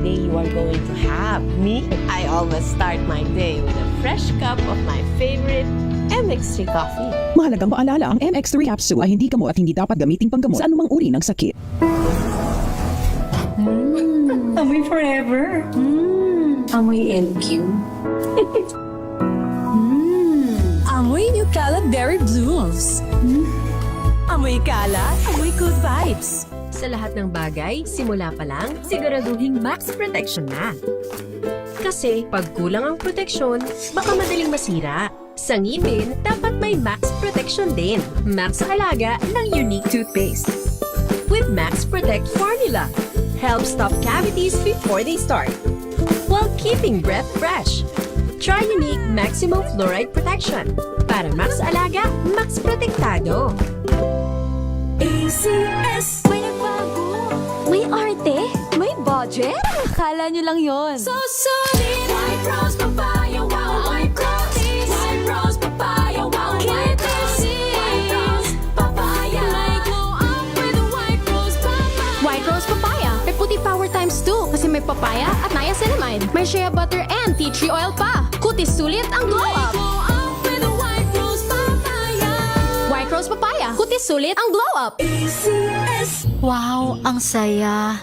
day you are going to have. Me, I always start my day with a fresh cup of my favorite MX3 coffee. Mahalagang paalala, ang MX3 capsule ay hindi gamot at hindi dapat gamiting panggamot sa anumang uri ng sakit. Amoy forever. Amoy LQ. Amoy New Calab Berry Blooms. Amoy kalat, amoy good vibes. Sa lahat ng bagay, simula pa lang, siguraduhing max protection na. Kasi pag kulang ang proteksyon, baka madaling masira. Sa ngipin, dapat may max protection din. Max sa alaga ng Unique Toothpaste. With Max Protect Formula, help stop cavities before they start, while keeping breath fresh. Try Unique Maximum Fluoride Protection para max alaga, max protektado. ACS. May nagbago. May arte. May budget. Akala nyo lang yon. So solid. White Rose Papaya. Wow, White Rose. White Rose Papaya. Wow, White Rose. White Rose Papaya. May glow up with the White Rose Papaya. White Rose Papaya. May puti power times 2 kasi may papaya at niacinamide. May shea butter and tea tree oil pa. Kutis sulit ang glow up. White Rose Papaya. Kutis sulit ang glow up. ACS. Wow, ang saya.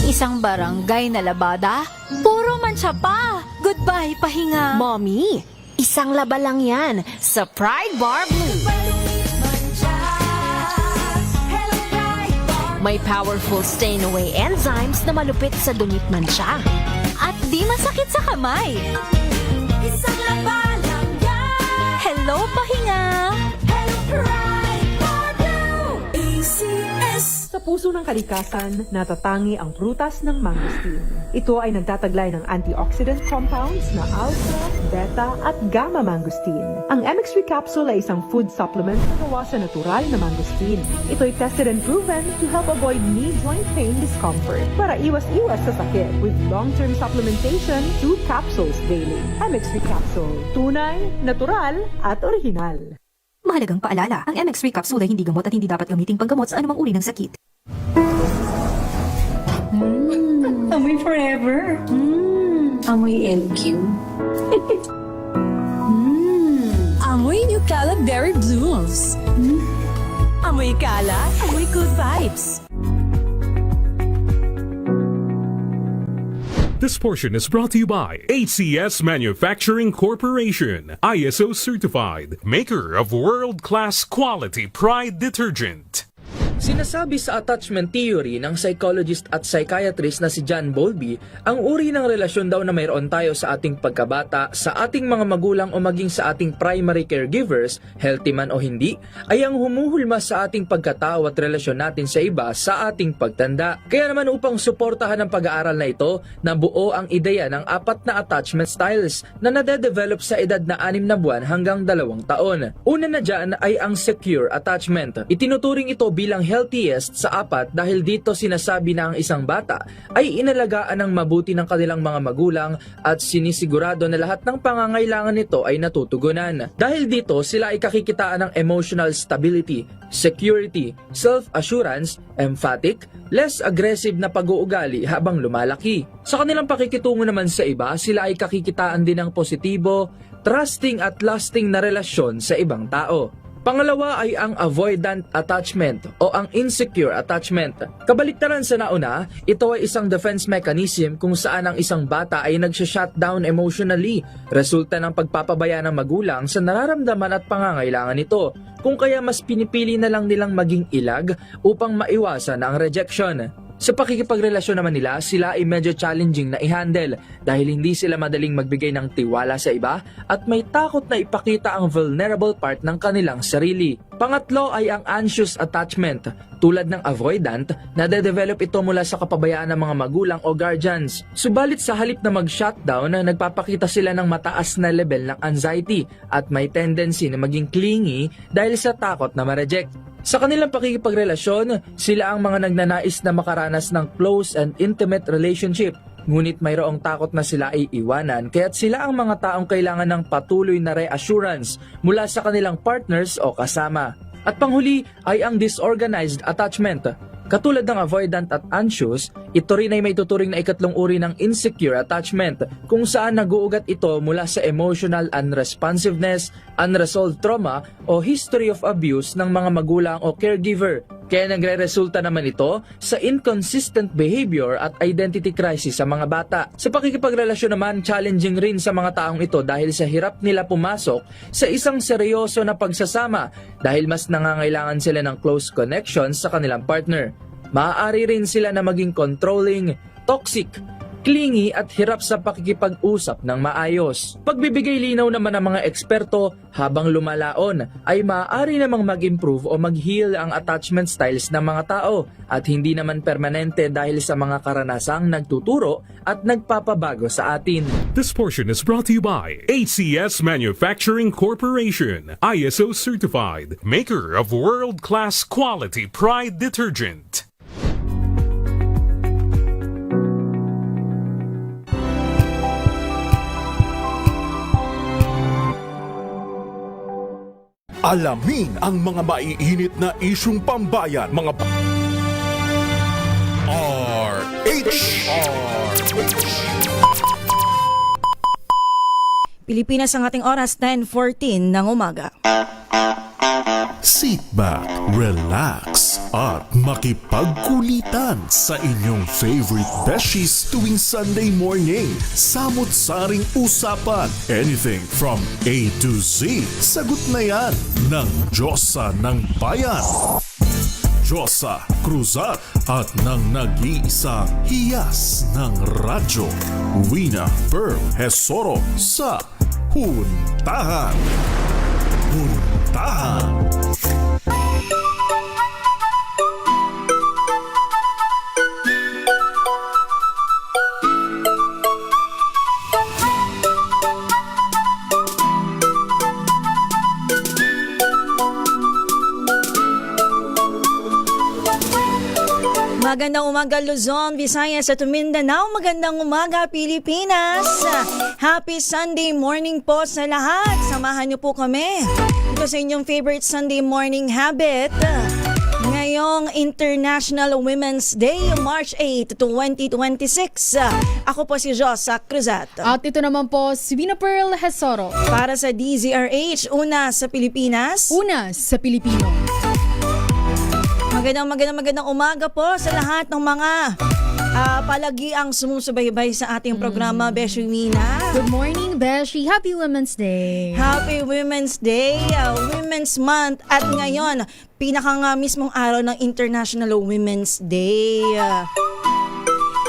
Isang barangay na labada, puro mancha pa. Goodbye, pahinga. Mommy, isang laba lang yan sa Pride Bar Blue. May powerful stain-away enzymes na malupit sa dumit mancha. At di masakit sa kamay. Isang laba lang yan. Hello, pahinga. Hello, Pride Bar Blue. ACS. Sa puso ng kalikasan, natatangi ang prutas ng mangosteen. Ito ay nagtataglay ng antioxidant compounds na alpha, beta at gamma mangosteen. Ang MX3 capsule ay isang food supplement na gawa sa natural na mangosteen. Ito ay tested and proven to help avoid knee joint pain discomfort para iwas-iwas sa sakit with long-term supplementation 2 capsules daily. MX3 capsule. Tunay, natural at original. Mahalagang paalala, ang MX3 capsule ay hindi gamot at hindi dapat gamiting panggamot sa anumang uri ng sakit. Amoy forever. Amoy LQ. Amoy New Calab Berry Blooms. Amoy kalat, amoy good vibes. This portion is brought to you by ACS Manufacturing Corporation, ISO certified, maker of world-class quality Pride detergent. Sinasabi sa attachment theory ng psychologist at psychiatrist na si John Bowlby, ang uri ng relasyon daw na mayroon tayo sa ating pagkabata, sa ating mga magulang o maging sa ating primary caregivers, healthy man o hindi, ay ang humuhulma sa ating pagkatao at relasyon natin sa iba sa ating pagtanda. Kaya naman upang suportahan ang pag-aaral na ito, nabuo ang ideya ng 4 na attachment styles na nade-develop sa edad na 6 na buwan hanggang 2 taon. Una na dyan ay ang secure attachment. Itinuturing ito bilang healthiest sa 4 dahil dito sinasabi na ang isang bata ay inalagaan ng mabuti ng kanilang mga magulang at sinisigurado na lahat ng pangangailangan nito ay natutugunan. Dahil dito sila ay kakikitaan ng emotional stability, security, self-assurance, emphatic, less aggressive na pag-uugali habang lumalaki. Sa kanilang pakikitungo naman sa iba, sila ay kakikitaan din ng positibo, trusting at lasting na relasyon sa ibang tao. Pangalawa ay ang avoidant attachment o ang insecure attachment. Kabaliktaran sa nauna, ito ay isang defense mechanism kung saan ang isang bata ay nagsha-shutdown emotionally, resulta ng pagpapabaya ng magulang sa nararamdaman at pangangailangan nito, kung kaya mas pinipili na lang nilang maging ilag upang maiwasan ang rejection. Sa pakikipagrelasyon naman nila, sila ay medyo challenging na i-handle dahil hindi sila madaling magbigay ng tiwala sa iba at may takot na ipakita ang vulnerable part ng kanilang sarili. Pangatlo ay ang anxious attachment. Tulad ng avoidant, nade-develop ito mula sa kapabayaan ng mga magulang o guardians. Subalit sa halip na mag-shutdown, nagpapakita sila ng mataas na level ng anxiety at may tendency na maging clingy dahil sa takot na ma-reject. Sa kanilang pakikipagrelasyon, sila ang mga nagnanais na makaranas ng close and intimate relationship. Ngunit mayroong takot na sila ay iwanan, kaya't sila ang mga taong kailangan ng patuloy na reassurance mula sa kanilang partners o kasama. At panghuli ay ang disorganized attachment. Katulad ng avoidant at anxious, ito rin ay may tuturing na ikatlong uri ng insecure attachment kung saan naguugat ito mula sa emotional unresponsiveness, unresolved trauma o history of abuse ng mga magulang o caregiver. Kaya nagre-resulta naman ito sa inconsistent behavior at identity crisis sa mga bata. Sa pakikipagrelasyon naman, challenging rin sa mga taong ito dahil sa hirap nila pumasok sa isang seryoso na pagsasama dahil mas nangangailangan sila ng close connections sa kanilang partner. Maaari rin sila na maging controlling, toxic, clingy at hirap sa pakikipag-usap ng maayos. Pagbibigay linaw naman ng mga eksperto, habang lumalaon ay maaari namang mag-improve o mag-heal ang attachment styles ng mga tao at hindi naman permanente dahil sa mga karanasang nagtuturo at nagpapabago sa atin. This portion is brought to you by ACS Manufacturing Corporation, ISO certified, maker of world-class quality Pride detergent. Alamin ang mga maiinit na isyung pambayan, mga RH. Pilipinas ang ating oras, 10:14 ng umaga. Sit back, relax, at makipagkulitan sa inyong favorite besties tuwing Sunday morning. Samot-saring usapan, anything from A to Z. Sagot na yan ng Diyosa ng Bayan, Diyosa Cruzat, at ng nag-iisa hiyas ng radyo, Wina Pearl Hesoro sa Huntahan. Huntahan. Magandang umaga Luzon, Visayas at Mindanao. Magandang umaga Pilipinas. Happy Sunday morning po sa lahat. Samahan niyo po kami ito sa inyong favorite Sunday morning habit. Ngayong International Women's Day, March 8, 2026. Ako po si Josa Cruzat. At ito naman po si Wina Pearl Hesoro. Para sa DZRH, una sa Pilipinas. Una sa Pilipino. Magandang umaga po sa lahat ng mga palagiang sumusubaybay sa ating programa, Beshi Wina. Good morning, Beshi. Happy Women's Day. Happy Women's Day, Women's Month. At ngayon, mismong araw ng International Women's Day.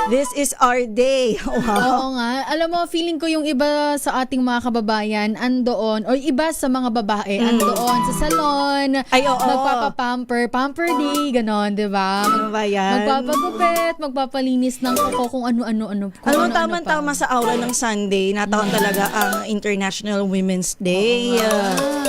This is our day. Wow. Oo nga. Alam mo, feeling ko yung iba sa ating mga kababayan andoon, o iba sa mga babae andoon sa salon. Ay, oo. Magpapapamper, pamper day, ganon, di ba? Magpapagupit, magpapalinis ng kuko, kung ano-ano. Alam mo, tama sa aura ng Sunday, nataon talaga ang International Women's Day.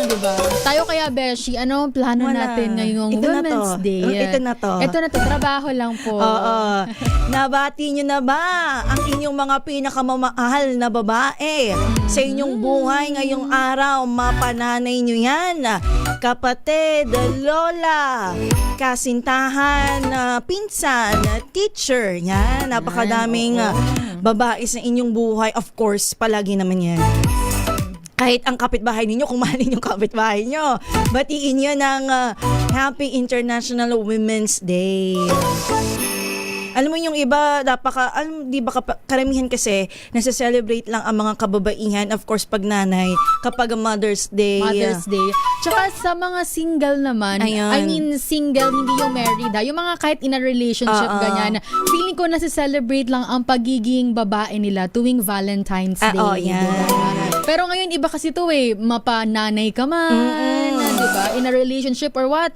Diba? Tayo kaya, Beshi, ano ang plano natin ngayong Women's Day? Ito na to. Trabaho lang po. Oo. Nabati nyo na ba ang inyong mga pinakamamahal na babae sa inyong buhay ngayong araw? Mapananay nyo yan, kapatid, lola, kasintahan, pinsan, teacher. Yan, napakadaming babae sa inyong buhay. Of course, palagi naman yan. Kahit ang kapitbahay ninyo, kung mahalin yung kapitbahay nyo, batiin nyo ng Happy International Women's Day. Alam mo yung iba, di ba karamihan kasi nasa-celebrate lang ang mga kababaihan, of course pag nanay, kapag Mother's Day. Mother's Day. Tsaka sa mga single naman, Ayan. I mean single, hindi yung married yung mga kahit in a relationship, ganyan, feeling ko nasa-celebrate lang ang pagiging babae nila tuwing Valentine's Day. Yan. Diba? Pero ngayon, iba kasi ito mapananay ka man, diba? In a relationship or what,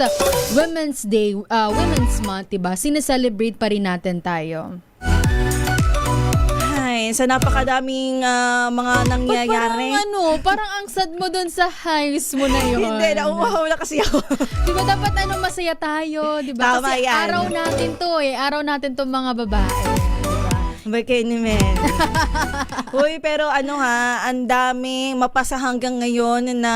Women's Day, Women's Month, diba? Sineselebrate pa rin natin tayo. Ay, sa napakadaming mga nangyayari. Parang ang sad mo dun sa highs mo na yun. Hindi, nauuhaw na kasi ako. Diba dapat masaya tayo, diba? Tama Kasi yan. araw natin to araw natin to mga babae. Bakit naman? Uy, pero ang daming mapasa hanggang ngayon na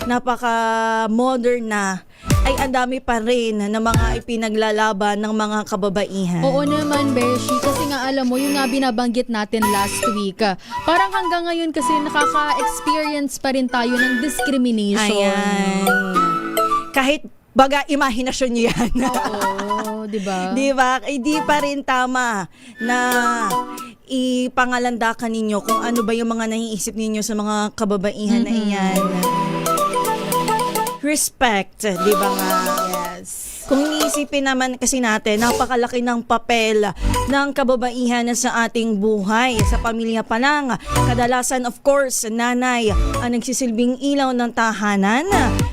napaka-modern na ay ang dami pa rin na mga ipinaglalaban ng mga kababaihan. Oo naman, Beshi. Kasi nga alam mo, yung nga binabanggit natin last week, parang hanggang ngayon kasi nakaka-experience pa rin tayo ng discrimination. Ayan. Kahit baga, imahinasyon niyo yan. Oo, di ba? Di ba? Hindi pa rin tama na ipangalandakan ninyo kung ano ba yung mga naiisip ninyo sa mga kababaihan na iyan. Respect, di ba nga? Yes. Kung iniisipin naman kasi natin, napakalaki ng papel ng kababaihan sa ating buhay. Sa pamilya pa lang, kadalasan of course, nanay ang nagsisilbing ilaw ng tahanan.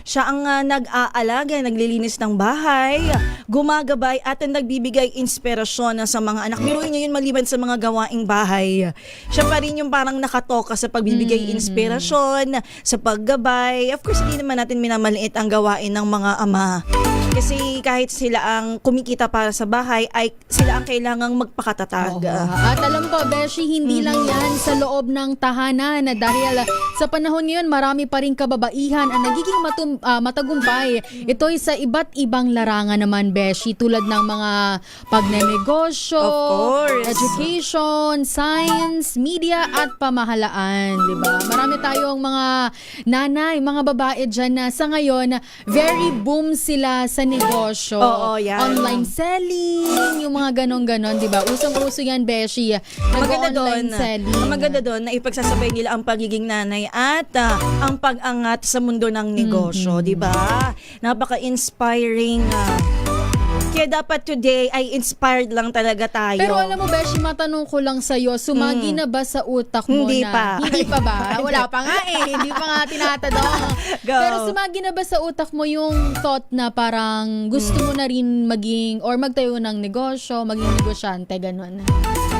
Siya ang nag-aalaga, naglilinis ng bahay, gumagabay at nagbibigay inspirasyon sa mga anak. Biruin niyo yun maliban sa mga gawaing bahay. Siya pa rin yung parang nakatoka sa pagbibigay inspirasyon, sa paggabay. Of course, hindi naman natin minamaliit ang gawain ng mga ama. Kasi kahit sila ang kumikita para sa bahay, ay sila ang kailangang magpakatatag. At alam ko, Beshi, hindi lang yan sa loob ng tahanan. Dahil sa panahon ngayon, marami pa rin kababaihan ang nagiging matagumpay. Ito ay sa iba't ibang larangan naman, Beshi, tulad ng mga pagnenegosyo, education, science, media, at pamahalaan. Diba? Marami tayong mga nanay, mga babae dyan na sa ngayon, very boom sila sa negosyo. Oo, yan. Online selling, yung mga ganon-ganon, di ba? Usong-uso yan, Beshi. Nag-online selling. Ang maganda doon na ipagsasabay nila ang pagiging nanay at ang pag-angat sa mundo ng negosyo, di ba? Napaka-inspiring. Kaya dapat today ay inspired lang talaga tayo. Pero alam mo, Beshi, matanong ko lang sa'yo, sumagi na ba sa utak mo Hindi na? pa. Hindi pa ba? Wala pa nga eh. Hindi pa nga tinatanong. Pero sumagi na ba sa utak mo yung thought na parang gusto mo na rin maging or magtayo ng negosyo, maging negosyante, ganun?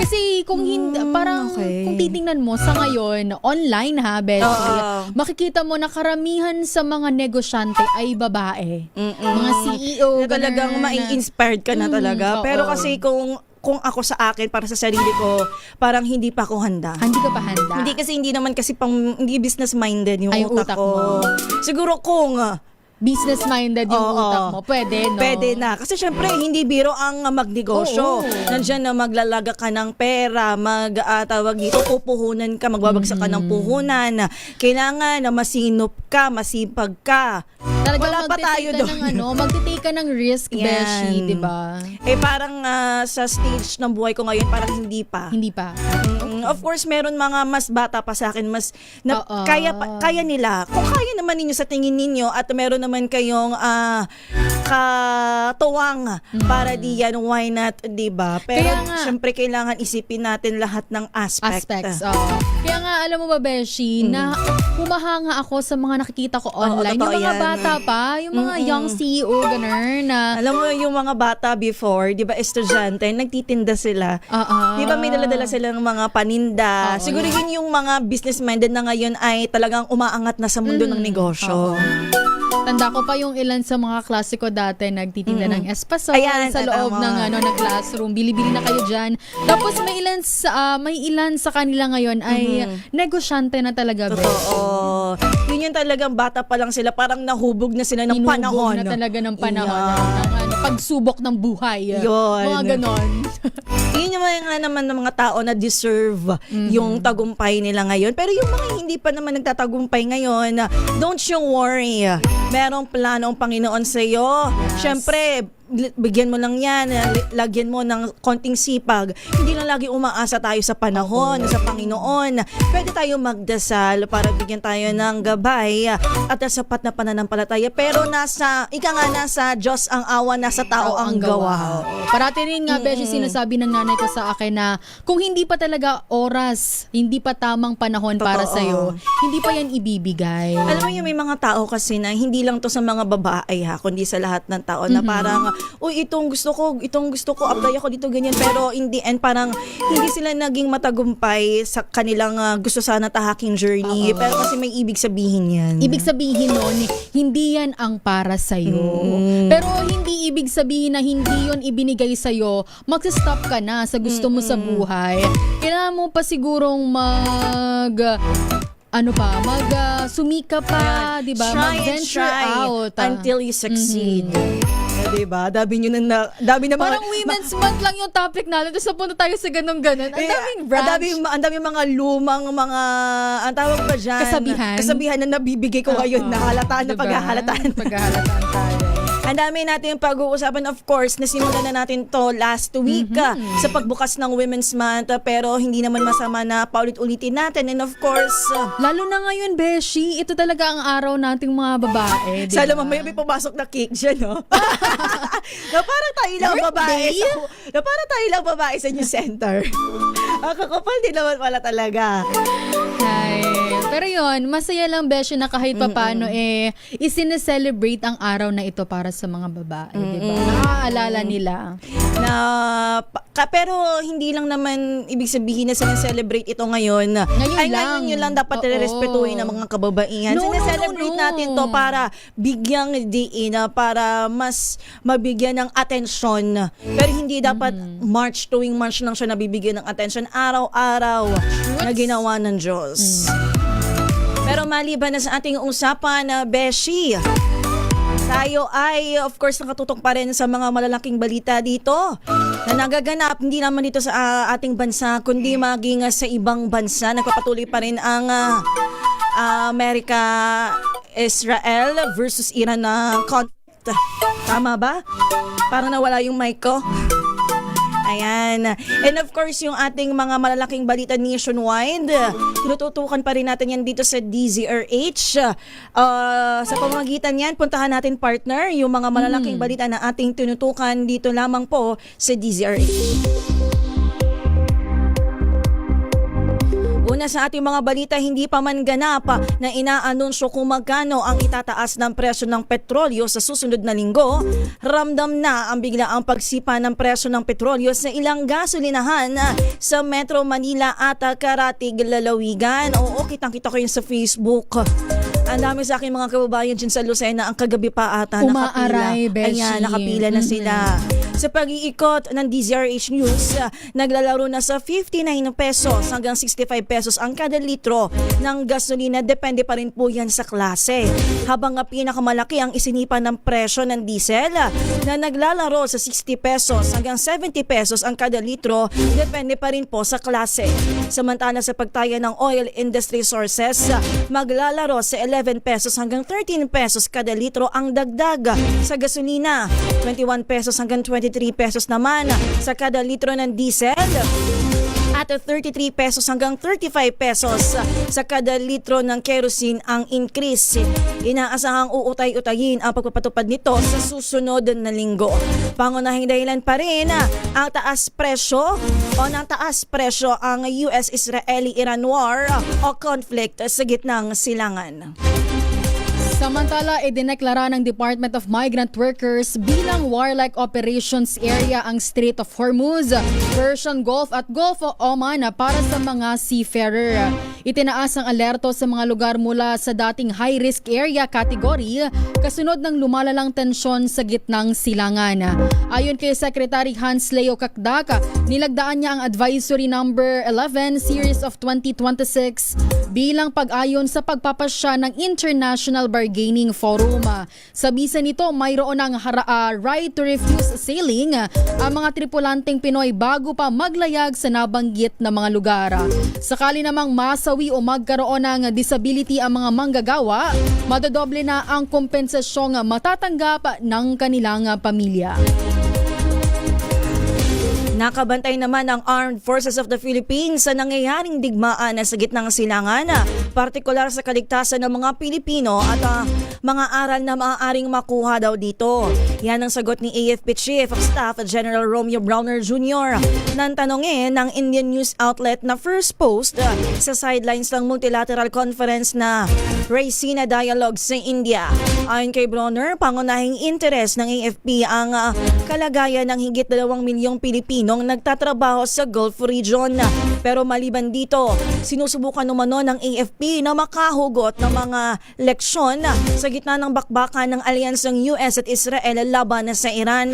Kasi kung hindi, parang kung titingnan mo sa ngayon, online ha, Beshi, makikita mo na karamihan sa mga negosyante ay babae. Mga CEO, talagang mai-inspired ka na talaga. Pero kasi kung ako sa akin, para sa sarili ko, parang hindi pa ako handa. Hindi ka pa handa? Hindi kasi hindi naman kasi hindi business-minded yung utak ko. mo. Siguro kung business-minded yung utak mo, pwede, no? Pwede na. Kasi syempre, hindi biro ang magnegosyo. Nandiyan na maglalaga ka ng pera, tawag dito, pupuhunan ka, magbabagsak ka ng puhunan. Kailangan na masinop ka, masipag ka. Talagang wala pa tayo doon. Magtitake ka ng risk, Beshi, di ba? Parang sa stage ng buhay ko ngayon, parang hindi pa. Hindi pa. Of course, meron mga mas bata pa sa akin, mas kaya nila. Kung kaya naman ninyo sa tingin ninyo at meron naman kayong katuwang para diyan, why not, di ba? Pero syempre kailangan isipin natin lahat ng aspects. Kaya nga, alam mo ba, Beshi, na humahanga ako sa mga nakikita ko online. Yung mga bata pa, yung mga young CEO, ganun. Alam mo, yung mga bata before, di ba, estudyante, nagtitinda sila. Di ba, may dala-dala silang mga paninda. Siguro yun yung mga business-minded na ngayon ay talagang umaangat na sa mundo ng negosyo. Tanda ko pa yung ilan sa mga klase ko dati nagtitinda ng espasol sa loob ng classroom. Bili-bili na kayo dyan. Tapos may ilan sa kanila ngayon ay negosyante na talaga. Totoo. Yun yung talagang bata pa lang sila. Parang nahubog na sila ng panahon. Na talaga ng panahon. Ng pagsubok ng buhay. Yun. Mga ganon. Yun yung mga naman ng mga tao na deserve yung tagumpay nila ngayon. Pero yung mga hindi pa naman nagtatagumpay ngayon, don't you worry. Merong plano ang Panginoon sa iyo. Siyempre, bigyan mo lang yan, lagyan mo ng konting sipag. Hindi lang lagi umaasa tayo sa panahon, sa Panginoon. Pwede tayo magdasal para bigyan tayo ng gabay at sapat na pananampalataya. Pero nasa Diyos ang awa, nasa tao ang gawa. Parati rin nga, Beshi, sinasabi ng nanay ko sa akin na kung hindi pa talaga oras, hindi pa tamang panahon para sa'yo, hindi pa yan ibibigay. Alam mo yung may mga tao kasi na hindi lang to sa mga babae kundi sa lahat ng tao na parang itong gusto ko, apply ako dito, ganyan. Pero in the end, parang hindi sila naging matagumpay sa kanilang gusto sana tahaking journey. Pero kasi may ibig sabihin yan. Ibig sabihin nun, hindi yan ang para sa'yo. Pero hindi ibig sabihin na hindi yun ibinigay sa'yo, mag-stop ka na sa gusto mo sa buhay. Kailangan mo pa sigurong sumika pa, di ba? Try and Mag-venture try out. until you succeed. Di ba? Dami na Parang Women's Month lang yung topic natin. Tapos napunta tayo sa ganun-ganun. Ang daming branch. Ang daming mga lumang ang tawag ba dyan? Kasabihan na nabibigay ko ngayon na halataan na paghahalataan. Paghahalataan tayo. Ang dami natin pag-uusapan, of course, nasimulan na natin to last week sa pagbukas ng Women's Month, pero hindi naman masama na paulit-ulitin natin. And of course, lalo na ngayon, Beshi, ito talaga ang araw nating mga babae. Diba? Sana mamaya may pumasok na cake dyan, no? na parang tayo lang babae. Na parang tayo lang babae sa news center. Ang kakapal din naman pala talaga. Ay, pero yun, masaya lang, Beshi, na kahit papano isineselebrate ang araw na ito para sa mga babae, diba? Nakaalala nila. Pero hindi lang naman ibig sabihin na sineselebrate ito ngayon. Ngayon yun lang dapat respetuhin ng mga kababaihan. Sineselebrate natin to para bigyang diin, para mas mabigyan ng atensyon. Pero hindi dapat tuwing March lang siya nabibigyan ng atensyon. Araw-araw na ginawa ng Diyos. Pero maliban na sa ating usapan na Beshi, tayo ay of course nakatutok pa rin sa mga malalaking balita dito na nagaganap hindi naman dito sa ating bansa kundi maging sa ibang bansa. Nagpapatuloy pa rin ang Amerika, Israel versus Iran na conflict. Tama ba? Parang nawala yung mic ko. Ayan. And of course, yung ating mga malalaking balita nationwide, tinututukan pa rin natin yan dito sa DZRH. Sa pamamagitan yan, puntahan natin partner, yung mga malalaking balita na ating tinutukan dito lamang po sa DZRH. Una sa ating mga balita, hindi pa man ganap na inaanunsyo kung magkano ang itataas ng presyo ng petrolyo sa susunod na linggo. Ramdam na ang biglaang pagsipa ng presyo ng petrolyo sa ilang gasolinahan sa Metro Manila at Karatig, Lalawigan. Oo, kitang-kita ko yun sa Facebook. Ang dami sa akin mga kababayan dyan sa Lucena, ang kagabi pa ata Umaaray, Beshi. Ayan, nakapila na sila. Sa pag-iikot ng DZRH News, naglalaro na sa 59 pesos hanggang 65 pesos ang kada litro ng gasolina. Depende pa rin po yan sa klase. Habang pinakamalaki ang isinipan ng presyo ng diesel na naglalaro sa 60 pesos hanggang 70 pesos ang kada litro. Depende pa rin po sa klase. Samantala sa pagtaya ng oil industry sources, maglalaro sa 11 pesos hanggang 13 pesos kada litro ang dagdag sa gasolina. 21 pesos hanggang 23 pesos naman sa kada litro ng diesel at 33 pesos hanggang 35 pesos sa kada litro ng kerosene ang increase. Inaasahang uutay-utayin ang pagpapatupad nito sa susunod na linggo. Pangunahing dahilan pa rin ang taas presyo ang US-Israeli-Iran war o conflict sa gitnang silangan. Samantala, idineklara ng Department of Migrant Workers bilang warlike operations area ang Strait of Hormuz, Persian Gulf at Gulf of Oman para sa mga seafarer. Itinaas ang alerto sa mga lugar mula sa dating high-risk area category kasunod ng lumalalang tensyon sa gitnang silangan. Ayon kay Secretary Hans Leo Kakdak, nilagdaan niya ang Advisory Number 11 Series of 2026 bilang pag-ayon sa pagpapasya ng International Bargaining Forum. Sa bisa nito, mayroon ng right to refuse sailing ang mga tripulanteng Pinoy bago pa maglayag sa nabanggit na mga lugar. Sakali namang masawi o magkaroon ng disability ang mga manggagawa, madodoble na ang kompensasyong matatanggap ng kanilang pamilya. Nakabantay naman ang Armed Forces of the Philippines sa nangyayaring digmaan sa gitnang silangan, partikular sa kaligtasan ng mga Pilipino at mga aral na maaaring makuha daw dito. Yan ang sagot ni AFP Chief of Staff General Romeo Browner Jr. nang tanongin ng Indian news outlet na First Post sa sidelines ng multilateral conference na Raisina Dialogue sa India. Ayon kay Browner, pangunahing interes ng AFP ang kalagayan ng higit 2 milyong Pilipino nung nagtatrabaho sa Gulf region. Pero maliban dito, sinusubukan umano ng AFP na makahugot ng mga leksyon sa gitna ng bakbakan ng alyansang US at Israel laban sa Iran.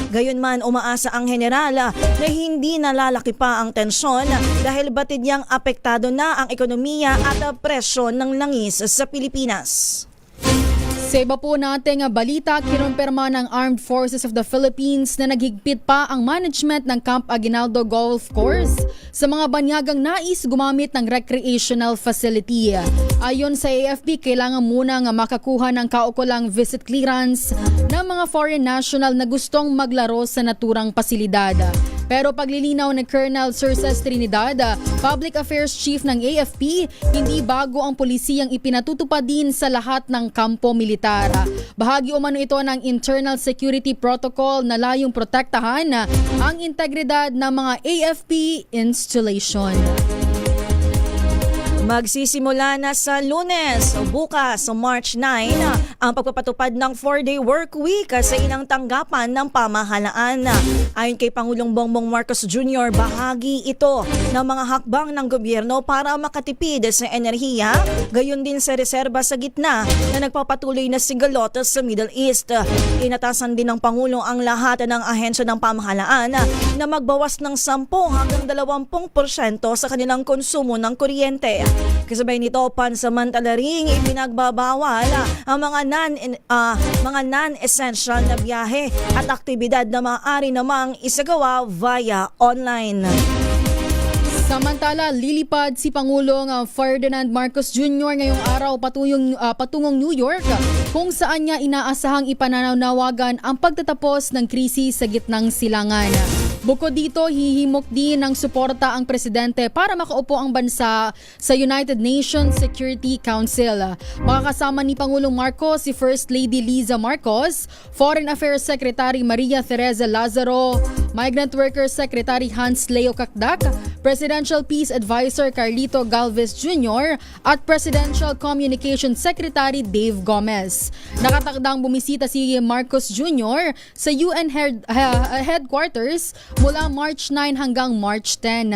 Gayunman, umaasa ang general na hindi nalalaki pa ang tensyon dahil batid niyang apektado na ang ekonomiya at presyo ng langis sa Pilipinas. Sa iba po nating balita, kinumpirma ng Armed Forces of the Philippines na naghigpit pa ang management ng Camp Aguinaldo Golf Course sa mga banyagang nais gumamit ng recreational facility. Ayon sa AFP, kailangan munang makakuha ng kaukulang visit clearance ng mga foreign national na gustong maglaro sa naturang pasilidad. Pero paglilinaw ni Colonel Circes Trinidad, Public Affairs Chief ng AFP, hindi bago ang pulisiyang ipinatutupad din sa lahat ng kampo militar. Bahagi umano ito ng internal security protocol na layong protektahan ang integridad ng mga AFP installation. Magsisimula na sa Lunes, bukas, March 9, ang pagpapatupad ng 4-day work week sa ilang tanggapan ng pamahalaan. Ayon kay Pangulong Bongbong Marcos Jr., bahagi ito ng mga hakbang ng gobyerno para makatipid sa enerhiya, gayon din sa reserba sa gitna na nagpapatuloy na sigalot sa Middle East. Inatasan din ng Pangulo ang lahat ng ahensya ng pamahalaan na magbawas ng 10 hanggang 20% sa kanilang konsumo ng kuryente. Kasabay nito, pansamantala ring ipinagbabawal ang mga non-essential na biyahe at aktibidad na maaari namang isagawa via online. Samantala, lilipad si Pangulong Ferdinand Marcos Jr. ngayong araw patungong New York kung saan niya inaasahang ipananawagan ang pagtatapos ng krisis sa gitnang silangan. Bukod dito, hihimok din ng suporta ang presidente para makaupo ang bansa sa United Nations Security Council. Makakasama ni Pangulong Marcos si First Lady Liza Marcos, Foreign Affairs Secretary Maria Teresa Lazaro, Migrant Workers Secretary Hans Leo Kakdak, Presidential Peace Advisor Carlito Galvez Jr. at Presidential Communications Secretary Dave Gomez. Nakatakdang bumisita si Marcos Jr. sa UN headquarters mula March 9 hanggang March 10.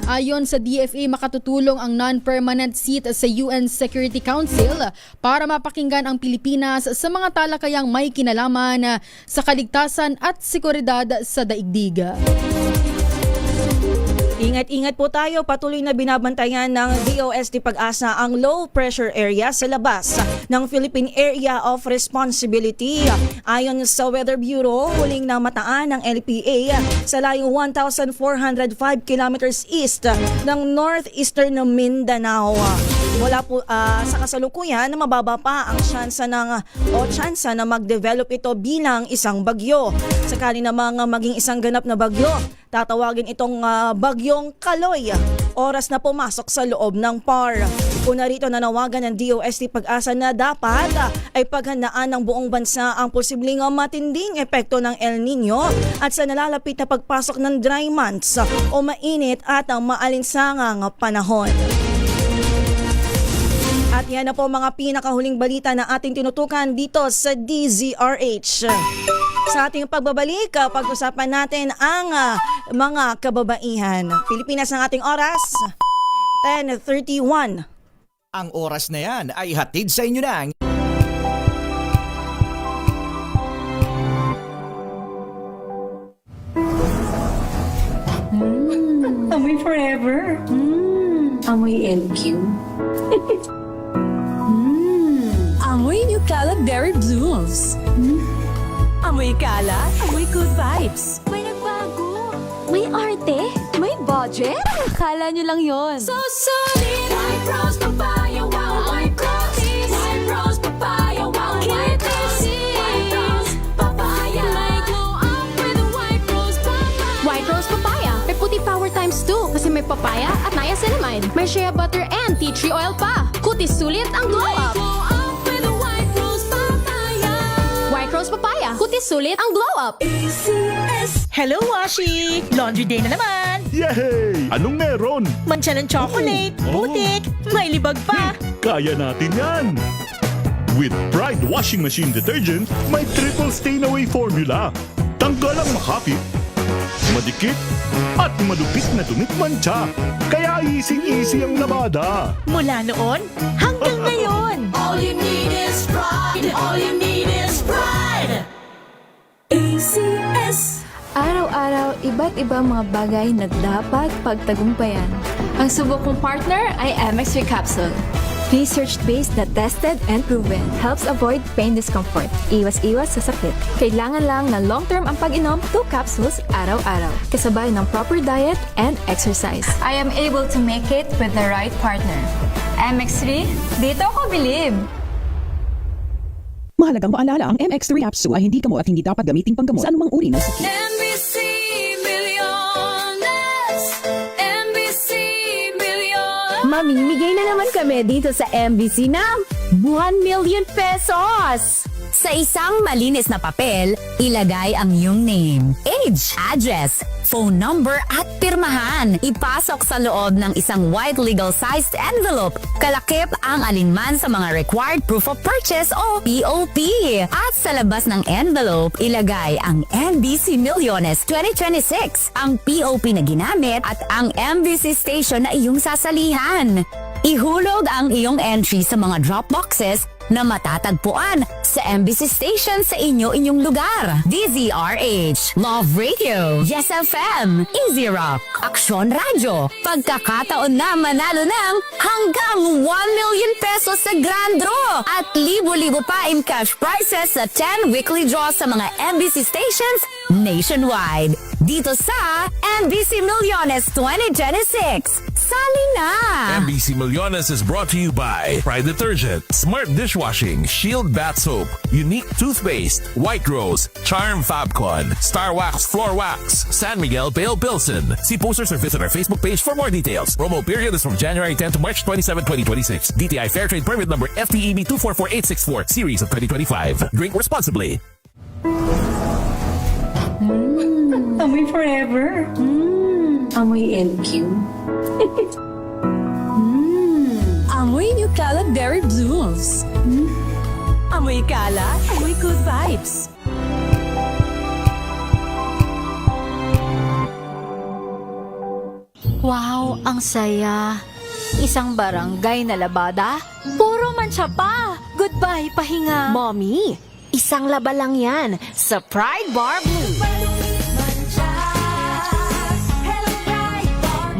Ayon sa DFA, makatutulong ang non-permanent seat sa UN Security Council para mapakinggan ang Pilipinas sa mga talakayang may kinalaman sa kaligtasan at seguridad sa daigdig. Ingat-ingat po tayo, patuloy na binabantayan ng DOST Pag-asa ang low pressure area sa labas ng Philippine Area of Responsibility. Ayon sa Weather Bureau, huling namataan ng LPA sa layong 1,405 kilometers east ng northeastern Mindanao. Wala po sa kasalukuyan na mababa pa ang tsansa na mag-develop ito bilang isang bagyo. Sakali namang maging isang ganap na bagyo, tatawagin itong bagyong Kaloy. Oras na pumasok sa loob ng PAR. Una rito nanawagan ng DOST Pag-asa na dapat ay paghandaan ng buong bansa ang posibleng matinding epekto ng El Nino at sa nalalapit na pagpasok ng dry months o mainit at maalinsangang panahon. At yan na po mga pinakahuling balita na ating tinutukan dito sa DZRH. Sa ating pagbabalik, pag-usapan natin ang mga kababaihan. Pilipinas ang ating oras, 10:31. Ang oras na yan ay hatid sa inyo ng Amoy forever. Amoy LQ. Amoy Nucala Berry Blooms. Amoy kalat, amoy good vibes. May nagbago. May arte, may budget. Akala nyo lang yon. So solid. White Rose Papaya, wow, White Rose. White Rose Papaya, wow, White Rose. White Rose Papaya. May glow up with a White Rose Papaya. White Rose Papaya. May puti power times 2 kasi may papaya at niacinamide. May shea butter and tea tree oil pa. Kutis sulit ang glow up. White Rose Papaya. Kutis sulit ang glow up. ACS. Hello, Washi! Laundry day na naman! Yay! Anong meron? Mancha ng chocolate, putik, may libag pa. Kaya natin yan! With Pride Washing Machine Detergent, may triple stain-away formula. Tanggal ang makapit, madikit, at malupit na dumit mancha. Kaya easy-easy ang labada. Mula noon hanggang ngayon. All you need is pride. All you need is pride. ACS. Araw-araw, iba't ibang mga bagay na dapat pagtagumpayan. Ang subok kong partner ay MX3 Capsule. Research-based na tested and proven. Helps avoid pain discomfort. Iwas-iwas sa sakit. Kailangan lang ng long-term ang pag-inom 2 capsules araw-araw. Kasabay ng proper diet and exercise. I am able to make it with the right partner. MX3, dito ako bilib. Mahalagang paalala, ang MX3 capsule ay hindi gamot at hindi dapat gamiting panggamot sa anumang uri ng sakit. MBC Milliones! MBC Milliones! Mamimigay na naman kami dito sa MBC ng 1 million pesos! Sa isang malinis na papel, ilagay ang iyong name, age, address, phone number at pirmahan. Ipasok sa loob ng isang white legal-sized envelope. Kalakip ang alinman sa mga required proof of purchase o POP. At sa labas ng envelope, ilagay ang MBC Milliones 2026, ang POP na ginamit at ang MBC station na iyong sasalihan. Ihulog ang iyong entry sa mga drop boxes na matatagpuan sa MBC station sa inyong lugar. DZRH, Love Radio, Yes FM, Easy Rock, Aksyon Radio. Pagkakataon na manalo ng hanggang 1 million pesos sa Grand Draw at libo-libo pa in cash prizes sa 10 weekly draws sa mga MBC stations nationwide. Dito sa MBC Milliones 2026. Sali na! MBC Milliones is brought to you by Pride Detergent, Smart Dishwashing, Shield Bath Soap, Unique Toothpaste, White Rose, Charm Fabcon, Star Wax Floor Wax, San Miguel Pale Pilsen. See posters or visit our Facebook page for more details. Promo period is from January 10 to March 27, 2026. DTI Fair Trade Permit number FTEB 244864, series of 2025. Drink responsibly. Amoy forever. Amoy LQ. Amoy New Cala Berry Blooms. Amoy Cala, amoy good vibes. Wow, ang saya. Isang barangay na labada, puro mancha pa. Goodbye, pahinga. Mommy, isang laba lang yan sa Pride Bar Blue.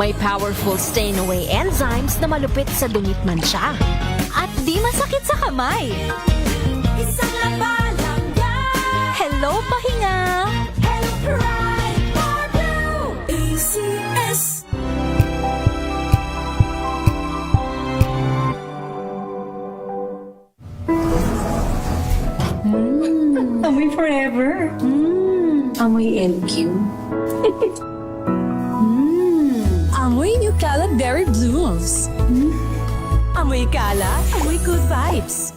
May powerful stain-away enzymes na malupit sa dungit mancha. At di masakit sa kamay. Isang laba lang yan. Hello, pahinga. Hello, Pride Bar Blue. ACS. Amoy forever. Amoy LQ. Amoy New Cala Berry Blooms. Amoy Cala, amoy good vibes.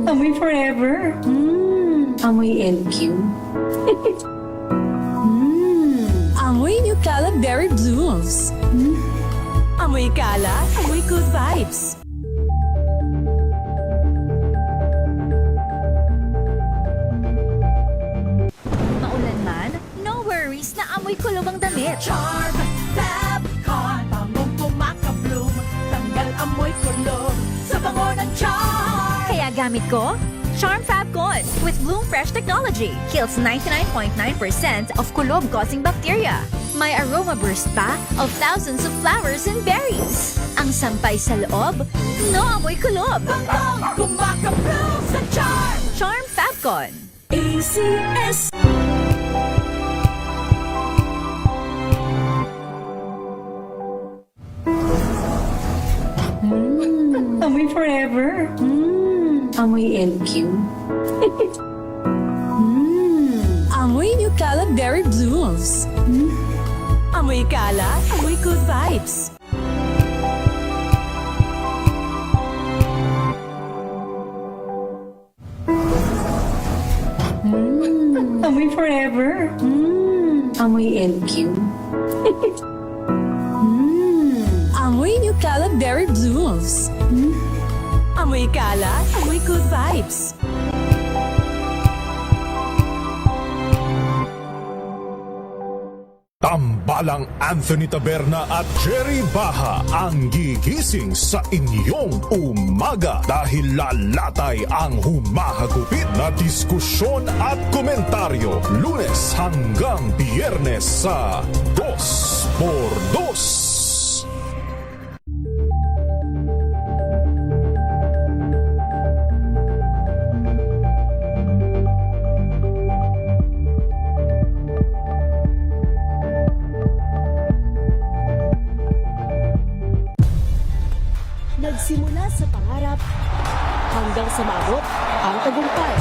Amoy forever. Amoy LQ. Amoy New Cala Berry Blooms. Amoy Cala, amoy good vibes. Maulan man, no worries na amoy kulog ang damit. Charm Fabcon, bangong pumakabloom, tanggal amoy kulog sa bango ng charm. Kaya gamit ko, Charm Fabcon with Bloom Fresh technology. Kills 99.9% of kulob-causing bacteria. May aroma burst pa of thousands of flowers and berries. Ang sampay sa loob, no amoy kulob. Bangong pumakabloom sa charm. Charm Fabcon. ACS. Amoy forever. Amoy LQ. Amoy New Cala Berry Blooms. Amoy Cala, amoy good vibes. Amoy forever. Amoy LQ. Amoy New Cala Berry Blooms. Amoy Cala, amoy good vibes. Tamba! Samantalang Anthony Taberna at Jerry Baha ang gigising sa inyong umaga dahil lalatay ang humahagupit na diskusyon at komentaryo Lunes hanggang Biyernes sa 2x2. Nagsimula sa pangarap hanggang sa maabot ang tagumpay.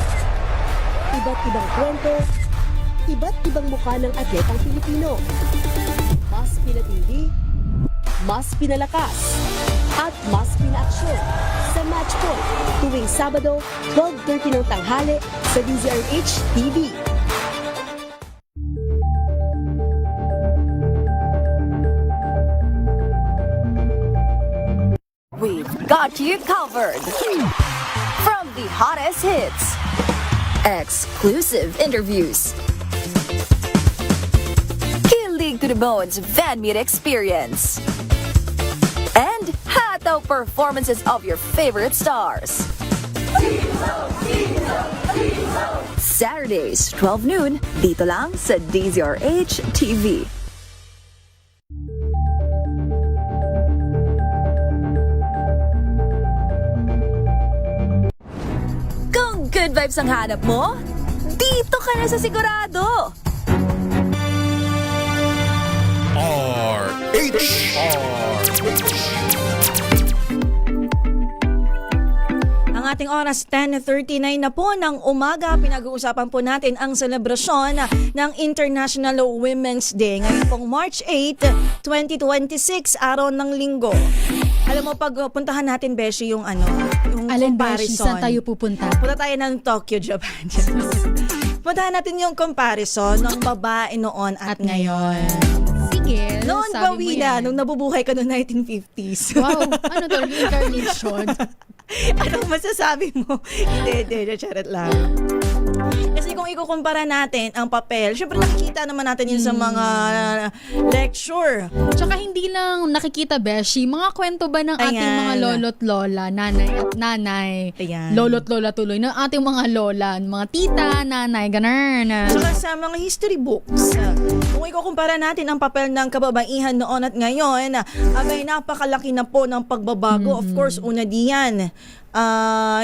Iba't ibang kwento, iba't ibang mukha ng atletang Pilipino. Mas pinatindi, mas pinalakas, at mas pinaaksyon sa Match Point tuwing Sabado, 12:30 ng tanghali sa DZRH TV. We've got you covered. From the hottest hits, exclusive interviews, kilig to the bones fan meet experience, and hataw performances of your favorite stars. Saturdays, 12 noon, dito lang sa DZRH TV. Kung good vibes ang hanap mo, dito ka na sa sigurado. Ang ating oras 10:39 na po ng umaga. Pinag-uusapan po natin ang selebrasyon ng International Women's Day. Ngayon pong March 8, 2026, araw ng linggo. Alam mo, pag puntahan natin, Beshi, yung Alin, Beshi, comparison. saan tayo pupunta? Punta tayo ng Tokyo, Japan. Puntahan natin yung comparison ng babae noon at ngayon. Sige, Noon sabi ba, mo Wina, yan. nung nabubuhay ka noong 1950s? Wow, ano to, reincarnation? Anong masasabi mo? Hindi, charot lang. Kasi kung ikukumpara natin ang papel, syempre nakikita naman natin yun sa mga lecture. Tsaka hindi lang nakikita, Beshi, mga kwento ba ng ating Ayan. mga lolo't lola, nanay at nanay, Ayan. lolo't lola tuloy, ng ating mga lola, mga tita, nanay, ganun. Saka sa mga history books, kung ikukumpara natin ang papel ng kababaihan noon at ngayon, abay napakalaki na po ng pagbabago. Of course, una diyan,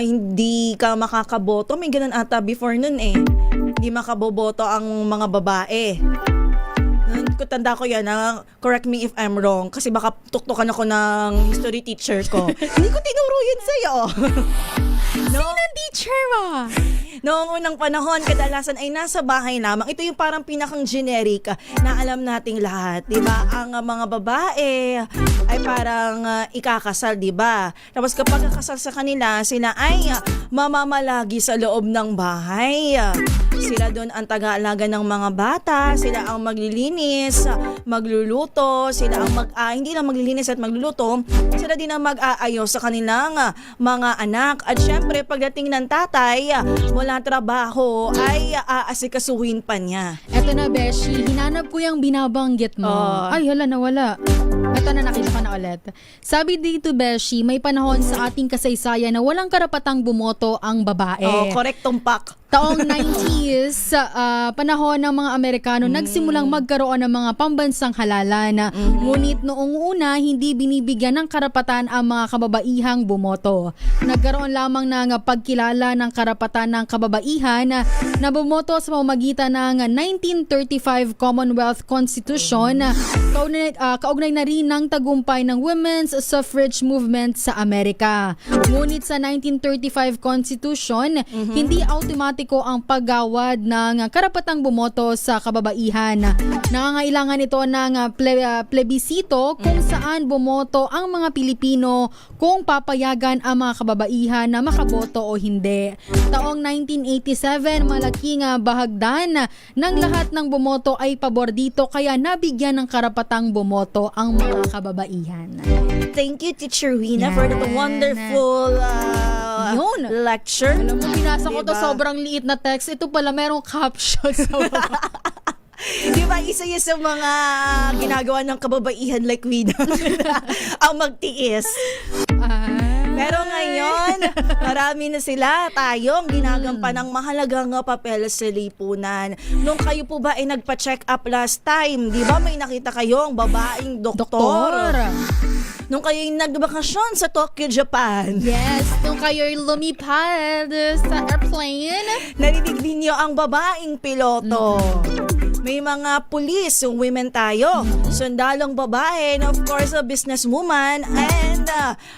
hindi ka makakaboto. May ganun ata before nun eh. Hindi makaboboto ang mga babae. Tanda ko yan, correct me if I'm wrong, kasi baka tuktukan ako ng history teacher ko. Hindi ko tinuro yun sa'yo. Sino teacher mo? Noong unang panahon, kadalasan ay nasa bahay lamang. Ito yung parang pinakang generic na alam nating lahat, 'di ba? Ang mga babae ay parang ikakasal, 'di ba? Tapos kapag kasal sa kanila, sila ay mamamalagi sa loob ng bahay. Sila doon ang taga-alaga ng mga bata, sila ang maglilinis, magluluto, sila ang hindi lang maglilinis at magluluto, sila din ang mag-aayos sa kanilang mga anak. At syempre, pagdating ng tatay, wala trabaho, ay aasikasuhin pa niya. Eto na, Beshi, hinanap ko yung binabanggit mo. Ay, hala, nawala. Eto na, nakita ko na ulit. Sabi dito, Beshi, may panahon sa ating kasaysayan na walang karapatang bumoto ang babae. Correct tumpak. Taong 90s, panahon ng mga Amerikano, nagsimulang magkaroon ng mga pambansang halalan. Ngunit noong una, hindi binibigyan ng karapatan ang mga kababaihang bumoto. Nagkaroon lamang ng pagkilala ng karapatan ng kababaihan na bumoto sa pamamagitan ng 1935 Commonwealth Constitution, kaugnay na rin ng tagumpay ng women's suffrage movement sa Amerika. Ngunit sa 1935 Constitution, hindi automatic ang paggawad ng karapatang bumoto sa kababaihan. Nangangailangan ito ng plebisito kung saan bumoto ang mga Pilipino kung papayagan ang mga kababaihan na makaboto o hindi. Taong 1987, malaking bahagdan ng lahat ng bumoto ay pabor dito, kaya nabigyan ng karapatang bumoto ang mga kababaihan. Thank you, Teacher Wina, for that wonderful lecture. Alam mo, binasa ko to sobrang liit na text. Ito pala, merong caption sa baba. Di ba, isa yun sa mga ginagawa ng kababaihan like we ang magtiis. Pero ngayon, marami na sila, tayong ginagampan ng mahalagang papel sa lipunan. Nung kayo po ba ay nagpa-check up last time, di ba may nakita kayong babaeng doktor? Nung kayo'y nagbakasyon sa Tokyo, Japan. Yes, nung kayo'y lumipad sa airplane. Narinig ninyo ang babaeng piloto. May mga pulis, women tayo, sundalong babae, and of course, a businesswoman, and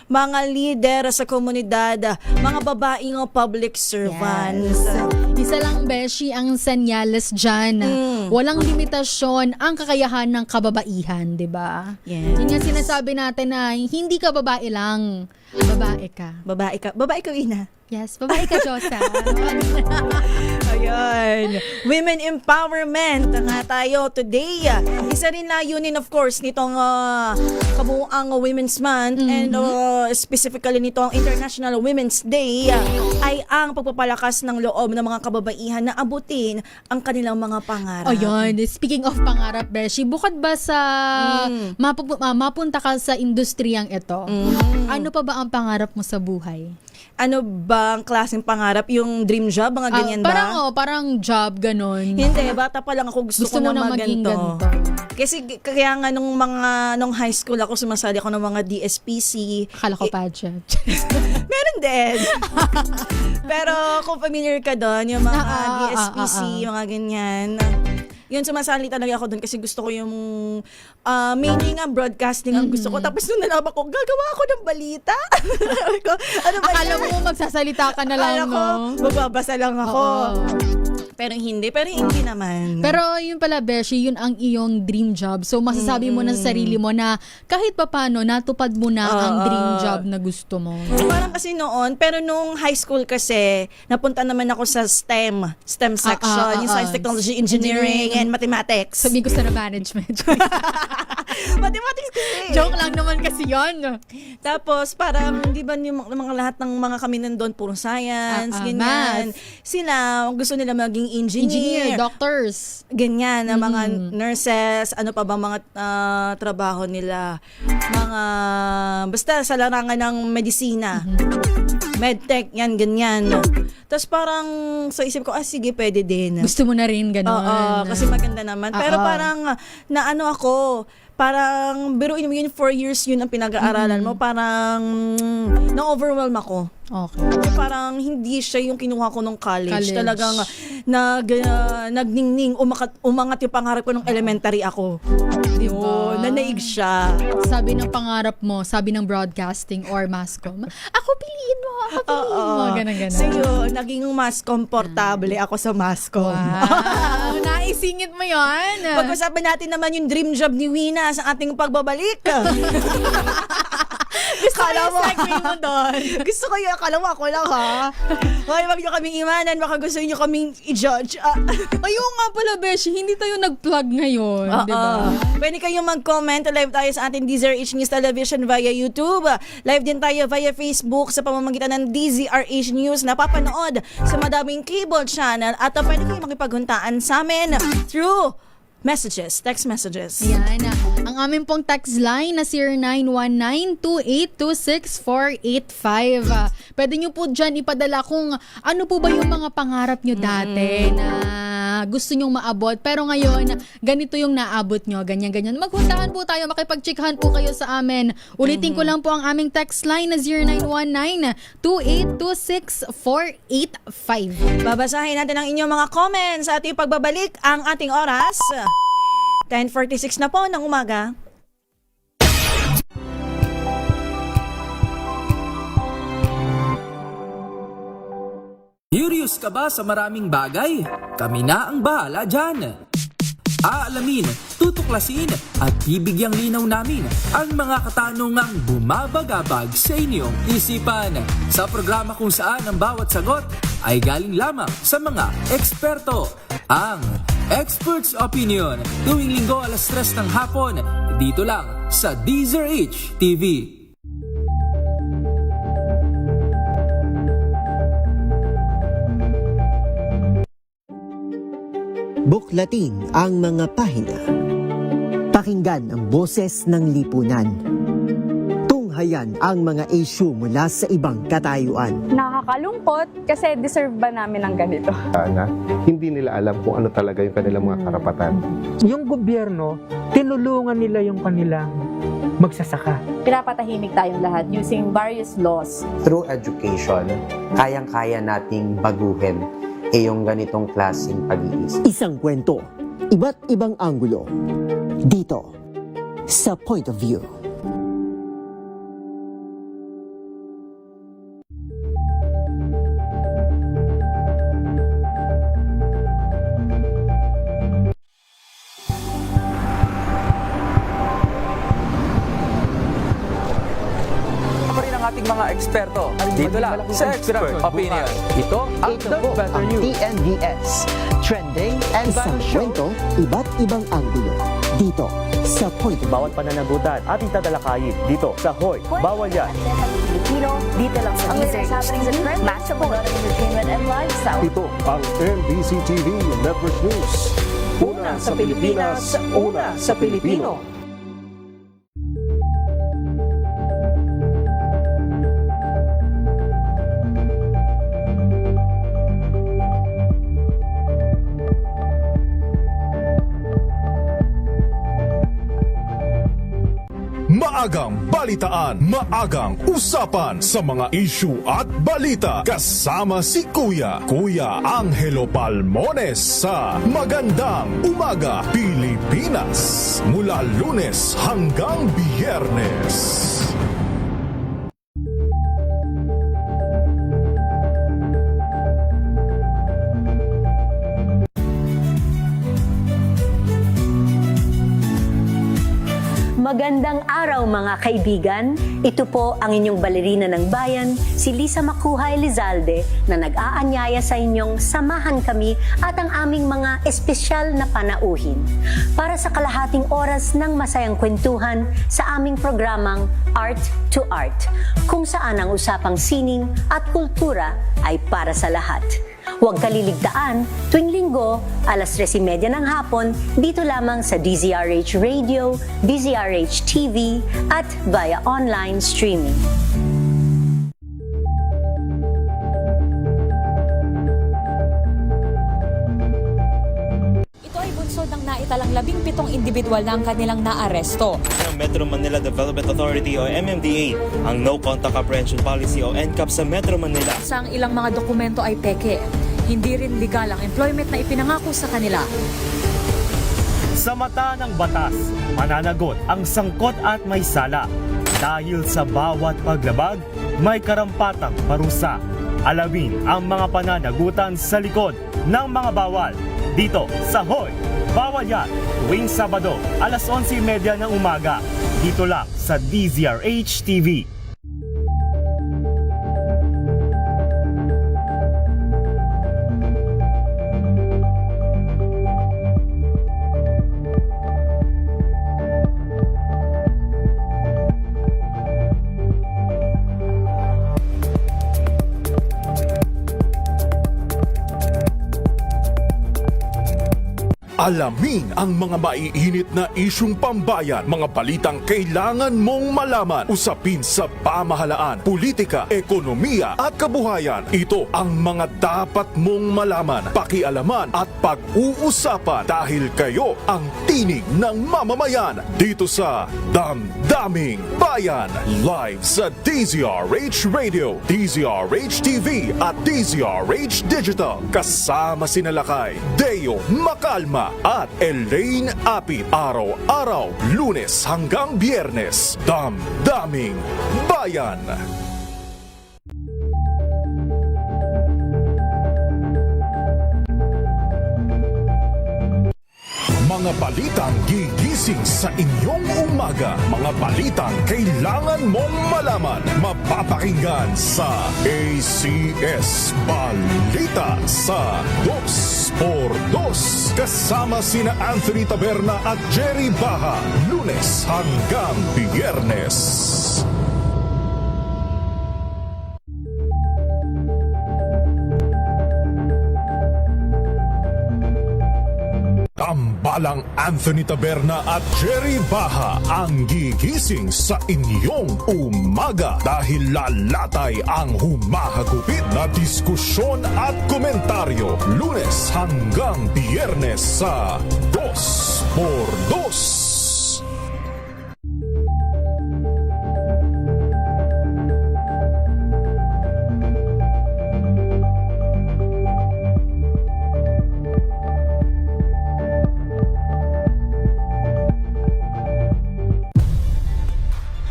mga leader sa komunidad, mga babaeng public servants. Isa lang, Beshi, ang senyales dyan. Walang limitasyon ang kakayahan ng kababaihan, di ba? Yes. Yun nga sinasabi natin na hindi ka babae lang. Babae ka. Babae ka. Babae ka, Ina. Yes, babae ka, Josa. Ayan. Women empowerment nga tayo today. Isa rin layunin, of course, nitong kabuuang Women's Month and specifically nitong International Women's Day ay ang pagpapalakas ng loob ng mga kababaihan na abutin ang kanilang mga pangarap. Ayun, speaking of pangarap, Beshi, bukod ba sa mapunta ka sa industriyang ito, ano pa ba ang pangarap mo sa buhay? Ano ba ang klaseng pangarap? Yung dream job? Mga ganyan ba? Parang job, ganon. Hindi, bata pa lang ako gusto ko mo na maging maganto. Kasi kaya nga nung high school ako, sumasali ako ng mga DSPC. Akala ko pageant. Meron din. Pero kung familiar ka doon, yung mga DSPC, mga ganyan. Yun, sumasali talaga ako doon kasi gusto ko yung mainly nga broadcasting ang gusto ko. Tapos nung nalaman ko, gagawa ako ng balita. Ano ba akala mo magsasalita ka na lang, no? Magbabasa lang ako. Pero hindi naman. Pero yun pala, Beshi, yun ang iyong dream job. So masasabi mo na sa sarili mo na kahit papano, natupad mo na ang dream job na gusto mo. Parang kasi noon, pero nung high school kasi, napunta naman ako sa STEM section, yung Science, Technology, Engineering, and Mathematics. Sabi ko sa management. Mathematics kasi. Joke lang naman kasi yun. Tapos parang, di ba yung mga lahat ng mga kami nandun, puro science, ganyan. Math. Sila, gusto nila maging engineer, doctors. Ganyan, na mga nurses, ano pa ba mga trabaho nila. Mga, basta sa larangan ng medisina. Medtech, yan, ganyan. Tapos parang sa isip ko, sige, pwede din. Gusto mo na rin, gano'n. Kasi maganda naman. Pero parang, parang, biruin mo yun, 4 years yun ang pinag-aaralan mo. Parang, na-overwhelm ako. Okay. Parang hindi siya yung kinuha ko nung college. College. Talagang nagningning, umangat yung pangarap ko nung elementary ako. Diba? Nanaig siya. Sabi ng pangarap mo, sabi ng broadcasting or masscom, ako piliin mo. Ganun. So yun, naging mas komportable ako sa masscom. Wow, naisingit mo yun. Pag-usapan natin naman yung dream job ni Wina sa ating pagbabalik. Gusto ko yung segue mo doon. Gusto ko yun, akala mo ako lang ha. Okay, wag nyo kaming imanan, baka gusto nyo kaming i-judge. Ayun nga pala, Beshi, hindi tayo nag-plug ngayon, di ba? Pwede kayong mag-comment, live tayo sa ating DZRH News Television via YouTube. Live din tayo via Facebook sa pamamagitan ng DZRH News na papanood sa madaming cable channel at pwede kayong makipaghuntaan sa amin through messages, text messages. Yan. Ang aming pong text line na 0919-2826-485. Pwede nyo po dyan ipadala kung ano po ba yung mga pangarap nyo dati na gusto nyong maabot. Pero ngayon, ganito yung naabot nyo. Ganyan-ganyan. Maghuntahan po tayo. Makipag-chikahan po kayo sa amin. Ulitin ko lang po ang aming text line na 0919-2826-485. Babasahin natin ang inyong mga comments sa ating pagbabalik. Ang ating oras, 10:46 na po ng umaga. Curious ka ba sa maraming bagay? Kami na ang bahala dyan. Aalamin, tutuklasin at bibigyang linaw namin ang mga katanungang bumabagabag sa inyong isipan. Sa programa kung saan ang bawat sagot ay galing lamang sa mga eksperto. Ang Expert's Opinion, tuwing linggo 3:00 ng hapon, dito lang sa DZRH TV. Buklatin ang mga pahina. Pakinggan ang boses ng lipunan. Tunghayan ang mga issue mula sa ibang katayuan. Nakakalungkot kasi deserve ba namin ng ganito? Na hindi nila alam kung ano talaga yung kanilang mga karapatan. Yung gobyerno, tinulungan nila yung kanilang magsasaka. Pinapatahimik tayong lahat using various laws. Through education, kayang-kaya nating baguhin yung ganitong klaseng pag-iisip. Isang kwento, iba't ibang anggulo. Dito, sa Point of View. Ating mga eksperto dito lang sa Expert Opinion. Ito ang The Better News. TNVS, trending and isang kwento, iba't ibang anggulo. Dito sa Point of View. Bawat pananagutan ating tatalakayin dito sa Hoy, Bawal Yan. Pilipino, dito lang sa DZRH, match up on entertainment and lifestyle. Ito ang MBC TV Network News. Una sa Pilipinas, una sa Pilipino. Maagang balitaan, maagang usapan sa mga issue at balita. Kasama si Kuya Angelo Palmones sa Magandang Umaga Pilipinas. Mula Lunes hanggang Biyernes. Magandang araw mga kaibigan. Ito po ang inyong balerina ng bayan, si Lisa Makuhay Lizalde, na nag-aanyaya sa inyong samahan kami at ang aming mga espesyal na panauhin para sa kalahating oras ng masayang kwentuhan sa aming programang Art to Art, kung saan ang usapang sining at kultura ay para sa lahat. Huwag kaliligtaan, tuwing linggo, alas 3:30 ng hapon, dito lamang sa DZRH Radio, DZRH TV, at via online streaming. Ito ay bunsod ng naitalang 17 individual na ang kanilang naaresto. Ng Metro Manila Development Authority o MMDA ang No Contact Apprehension Policy o NCAP sa Metro Manila. Sa ang ilang mga dokumento ay peke. Hindi rin legal ang employment na ipinangako sa kanila. Sa mata ng batas, mananagot ang sangkot at may sala. Dahil sa bawat paglabag, may karampatang parusa. Alamin ang mga pananagutan sa likod ng mga bawal. Dito sa Hoy, Bawal Yan, tuwing Sabado, alas 11:30 ng umaga. Dito lang sa DZRH TV. Alamin ang mga maiinit na isyung pambayan, mga balitang kailangan mong malaman, usapin sa pamahalaan, politika, ekonomiya at kabuhayan. Ito ang mga dapat mong malaman, pakialaman at pag-uusapan dahil kayo ang tinig ng mamamayan dito sa Damdaming Bayan. Live sa DZRH Radio, DZRH TV at DZRH Digital. Kasama sinalakay Deo Macalma at Elaine Apit. Araw-araw, Lunes hanggang Biyernes. Damdaming Bayan. Mga balitang gigising sa inyong umaga. Mga balitang kailangan mong malaman. Mapapakinggan sa ACS Balita sa 2x2. Kasama sina Anthony Taberna at Jerry Baha. Lunes hanggang Biyernes. Tambalang Anthony Taberna at Jerry Baha ang gigising sa inyong umaga dahil lalatay ang humahagupit na diskusyon at komentaryo Lunes hanggang Biyernes sa 2x2.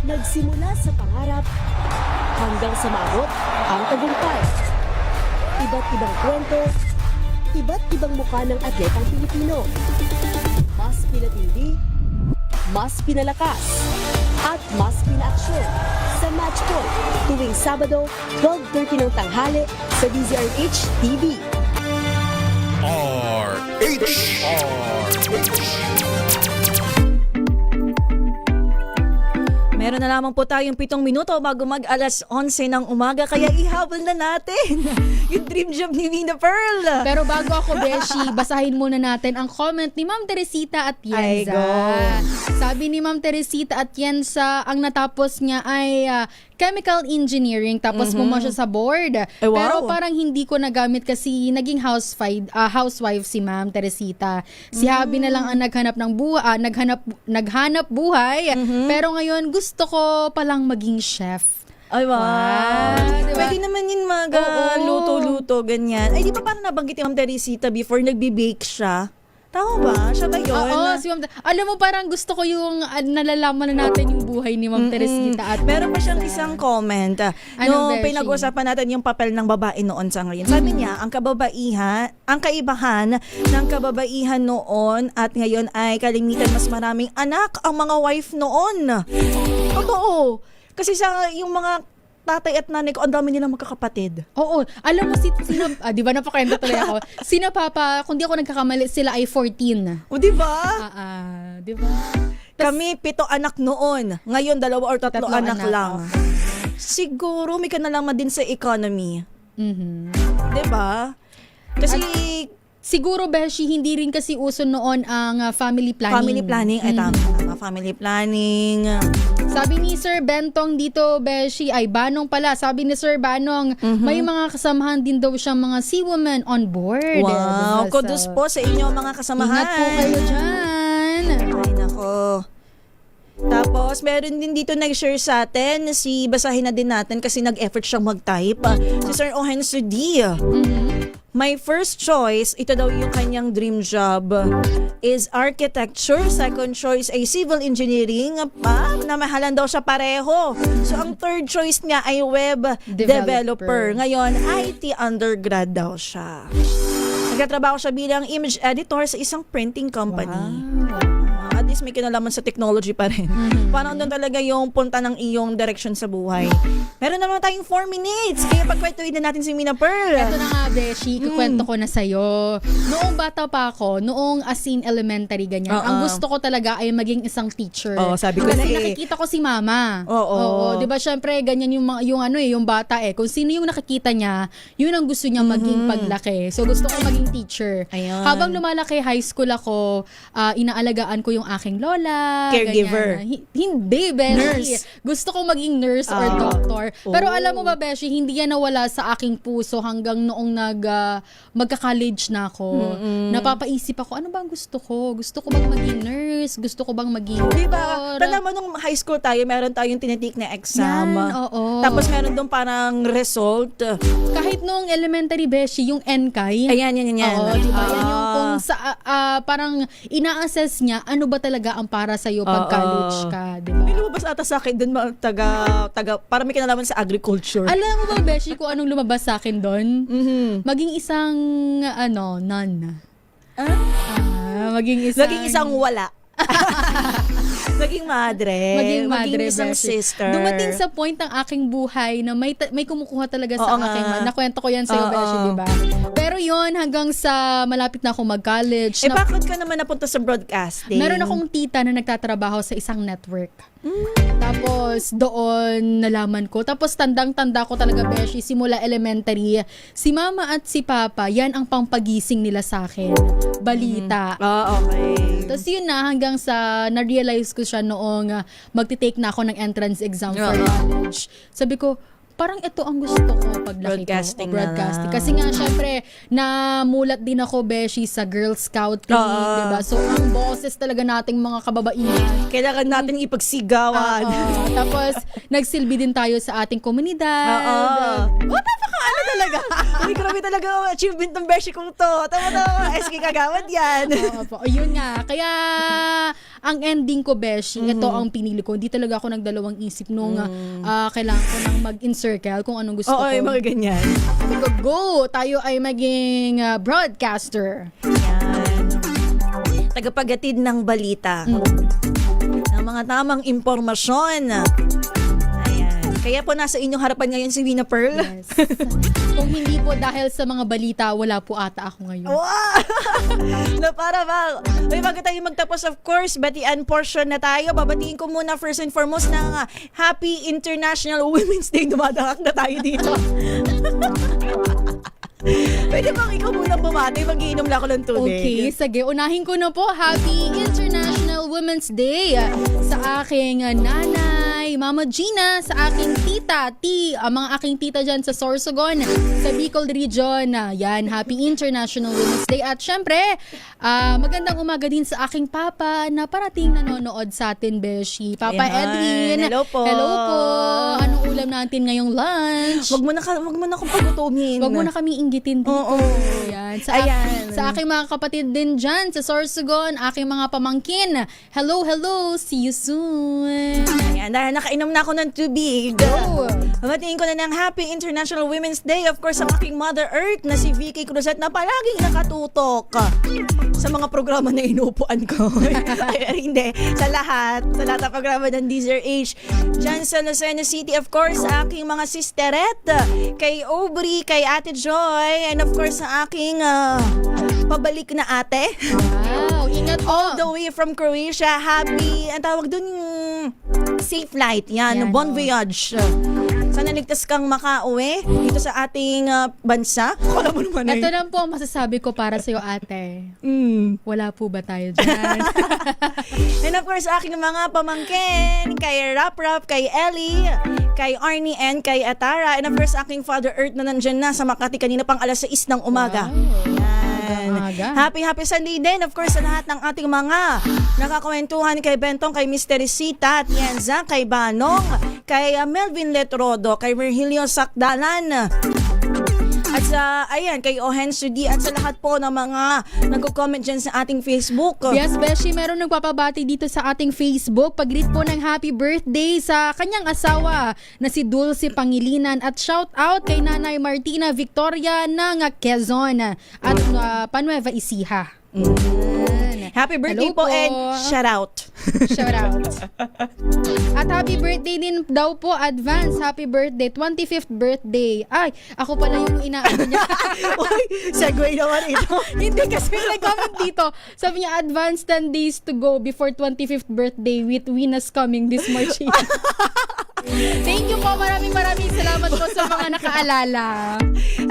Nagsimula sa pangarap hanggang sa maabot ang tagumpay. Iba't ibang kwento, iba't ibang mukha ng atletang Pilipino. Mas pinatindi, mas pinalakas, at mas pinaaksyon sa Match Point tuwing Sabado, 12:30 ng tanghali sa DZRH TV. RH. Meron na lamang po tayong 7 minuto bago mag alas 11 ng umaga, kaya ihabol na natin yung dream job ni Mina Pearl. Pero bago ako, Beshi, basahin muna natin ang comment ni Ma'am Teresita Atienza. Ay, go. Sabi ni Ma'am Teresita Atienza, ang natapos niya ay chemical engineering, tapos pumasok siya sa board. Wow. Pero parang hindi ko nagamit kasi naging housewife si Ma'am Teresita. Si Habi na lang ang naghanap buhay. Pero ngayon gusto ko palang maging chef. Ay, wow. Diba? Pwede naman yun luto-luto, ganyan. Ay, di ba parang nabanggit ni Ma'am Teresita before nagbe-bake siya? Tama ba? Siya ba yun? Oo, si Ma'am. Alam mo, parang gusto ko yung nalalaman na natin yung buhay ni Ma'am Teresita. At meron pa siyang isang comment. Anong version? Pinag-usapan natin yung papel ng babae noon sa ngayon. Sabi niya, ang kaibahan ng kababaihan noon at ngayon ay kalimitan mas maraming anak ang mga wife noon. Totoo. Kasi yung mga tatay at nanay ko, ang dami nilang magkakapatid. Oo. Alam mo, di ba napakwento tuloy ako? Sina Papa, kung di ako nagkakamali, sila ay 14. O, di ba? Di ba? Kami 7 anak noon. Ngayon 2 or 3 anak lang. Siguro may kanalaman din sa economy. Di ba? Kasi siguro, Beshi, hindi rin kasi uso noon ang family planning. Family planning, ay tama. Family planning. Sabi ni Sir Bentong dito, Beshi, ay Banong pala. Sabi ni Sir Banong, may mga kasamahan din daw siyang mga seawomen on board. Wow, kudos po sa inyo mga kasamahan. Ingat po kayo dyan. Ay, nako. Tapos, meron din dito nag-share sa atin, basahin na din natin kasi nag-effort siyang mag-type. Si Sir Ohen Sudi. My first choice, ito daw yung kanyang dream job, is architecture. Second choice ay civil engineering. Namahalan daw siya pareho. So, ang third choice niya ay web developer. Ngayon, IT undergrad daw siya. Nagtatrabaho siya bilang image editor sa isang printing company. Wow. At least may kinalaman sa technology pa rin. Parang doon talaga yung punta ng iyong direction sa buhay. Meron naman tayong 4 minutes. Kaya pagkwentuhin na natin si Mina Pearl. Ito na nga, Beshi, kukwento ko na sa'yo. Noong bata pa ako, noong as in elementary, ganyan, ang gusto ko talaga ay maging isang teacher. Sabi ko kasi na nakikita ko si mama. Oo. Di ba, syempre, ganyan yung bata Kung sino yung nakikita niya, yun ang gusto niya maging paglaki. So, gusto ko maging teacher. Ayun. Habang lumalaki, high school ako, inaalagaan ko yung aking lola. Caregiver. Hindi, Beshi. Nurse. Gusto ko maging nurse or doctor. Pero alam mo ba, Beshi, hindi yan nawala sa aking puso hanggang noong magka-college na ako. Napapaisip ako, ano bang gusto ko? Gusto ko bang maging nurse? Gusto ko bang maging doctor? Diba? Tala mo nung high school tayo, meron tayong tinitake na exam. Yan, oo. Tapos meron doon parang result. Kahit noong elementary, Beshi, yung NCAI. Ayan. Oo, diba? Yan yung kung parang ina-assess niya, ano ba talaga ang para sa'yo pag college ka, diba? May lumabas ata sa akin doon, parang may kinalaman sa agriculture. Alam mo ba, Beshi, kung anong lumabas sa akin doon? Maging isang, nun. Maging isang wala. Maging madre. Maging madre, isang Beshi. sister. Dumating sa point ng aking buhay na may kumukuha talaga sa Oo nga. akin. Nakwento ko yan sa'yo, Oo. Beshi, di ba? Pero yun, hanggang sa malapit na ako mag-college. Bakit ka naman napunta sa broadcasting? Meron akong tita na nagtatrabaho sa isang network. Tapos doon nalaman ko. Tapos tandang-tanda ko talaga, Beshi, simula elementary. Si mama at si papa, yan ang pangpagising nila sa akin. Balita. Okay. Tapos yun na, hanggang sa na-realize ko siya noong magti-take na ako ng entrance exam for college. Sabi ko, parang ito ang gusto ko paglaki Broadcasting ko. Broadcasting. na. Kasi nga, syempre, namulat din ako, Beshi, sa Girl Scouting, diba? So, ang boses talaga nating mga kababaihan. Kailangan natin ipagsigawan. Tapos, nagsilbi din tayo sa ating komunidad. Ano talaga? Uy, grabe talaga ang achievement ng Beshi kong to. Tama. SK Kagawad yan. Oo, yun nga. Kaya, ang ending ko, Beshi, ito ang pinili ko. Hindi talaga ako nagdalawang isip nung kailangan ko nang mag-encircle kung anong gusto ko. Oo, mga ganyan. Sabi ko, go! Tayo ay maging broadcaster. Yan. Tagapagatid ng balita. Ng mga tamang impormasyon. Ayan. Kaya po nasa inyong harapan ngayon si Wina Pearl. Yes. Kung hindi po dahil sa mga balita, wala po ata ako ngayon. Wow! Na para ba? May bago tayo magtapos, of course, batian portion na tayo. Babatiin ko muna first and foremost na Happy International Women's Day. Dumadakak na tayo dito. Pwede bang ikaw muna bumati? Mag-iinom lang ako ng tubig. Okay, sige. Unahin ko na po. Happy International Women's Day sa aking nanay, Mama Gina, sa aking tita, mga aking tita dyan sa Sorsogon, sa Bicol Region. Yan, Happy International Women's Day. At syempre, magandang umaga din sa aking papa na parating nanonood sa atin, Beshi. Papa Ayan. Edwin. Hello po. Hello po. Anong ulam natin ngayong lunch? Wag mo na akong pagutumin. Wag mo na kami inggitin dito. Oo. Ayan. Ayan. Sa aking mga kapatid din dyan, sa Sorsogon, aking mga pamangkin. Hello, see you soon. Ayan, dahil nakainom na ako ng tubig. Mabatiin ko na ng Happy International Women's Day. Of course, ang aking Mother Earth na si Vicky Cruzet na palaging nakatutok sa mga programa na inuupuan ko. Hindi, sa lahat ng programa ng DZRH. Diyan sa Lucena City, of course, aking mga sisteret, kay Aubrey, kay Ate Joy, and of course, sa aking pabalik na ate. Wow, ingat po. All the way from Croatia. Happy, ang tawag dun, safe flight. Yan, bon voyage. Sana ligtas kang makauwi dito sa ating bansa. Wala mo naman Ito lang po ang masasabi ko para sa'yo, ate. Wala po ba tayo dyan? And of course, aking mga pamangkin, kay Rap, kay Ellie, kay Arnie, and kay Atara. And of course, aking Father Earth na nandyan na sa Makati kanina pang alas 6 ng umaga. Happy Sunday din, of course, sa lahat ng ating mga nakakwentuhan kay Bentong, kay Mr. Teresita, at Yenza, kay Banong, kay Melvin Letrodo, kay Virgilio Sakdalan, at sa, kay Ohen Sudi, at sa lahat po ng mga nagko-comment dyan sa ating Facebook. Yes, Beshi, meron nagpapabati dito sa ating Facebook. Pag-greet po ng happy birthday sa kanyang asawa na si Dulce Pangilinan, at shout out kay Nanay Martina Victoria ng Quezon at Panueva Ecija. Happy birthday Hello po, po. and shout out. Shout out. At happy birthday din daw po, advance happy birthday, 25th birthday. Ay, ako pala yung inaano niya. Uy, segue naman ito. Hindi, kasi nag-comment dito. Sabi niya, advance 10 days to go before 25th birthday with Wina's coming this March. Thank you po. Maraming salamat po sa mga nakaalala.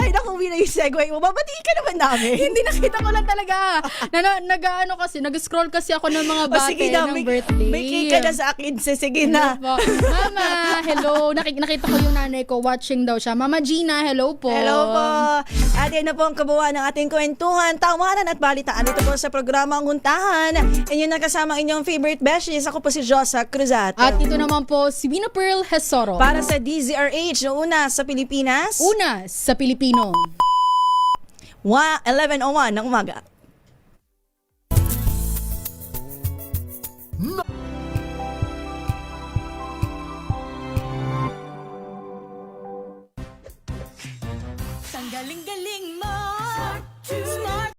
Ay, naku, Wina, yung segue mo. Babatiin ka naman namin. Hindi, nakita ko lang talaga. Nag-scroll kasi ako ng mga bate ng birthday. May cake ka na sa akin. Sige na. Mama, hello. Nakita ko yung nanay ko. Watching daw siya. Mama Gina, hello po. Hello po. At yan na po ang kabuuan ng ating kwentuhan, tawanan at balitaan dito po sa programang Huntahan. Inyong nakasama inyong favorite besties. Ako po si Josa Cruzat. At ito naman po si Wina Pearl Hesoro. Para sa DZRH, una sa Pilipinas. Una sa Pilipino. 11:01 ng umaga.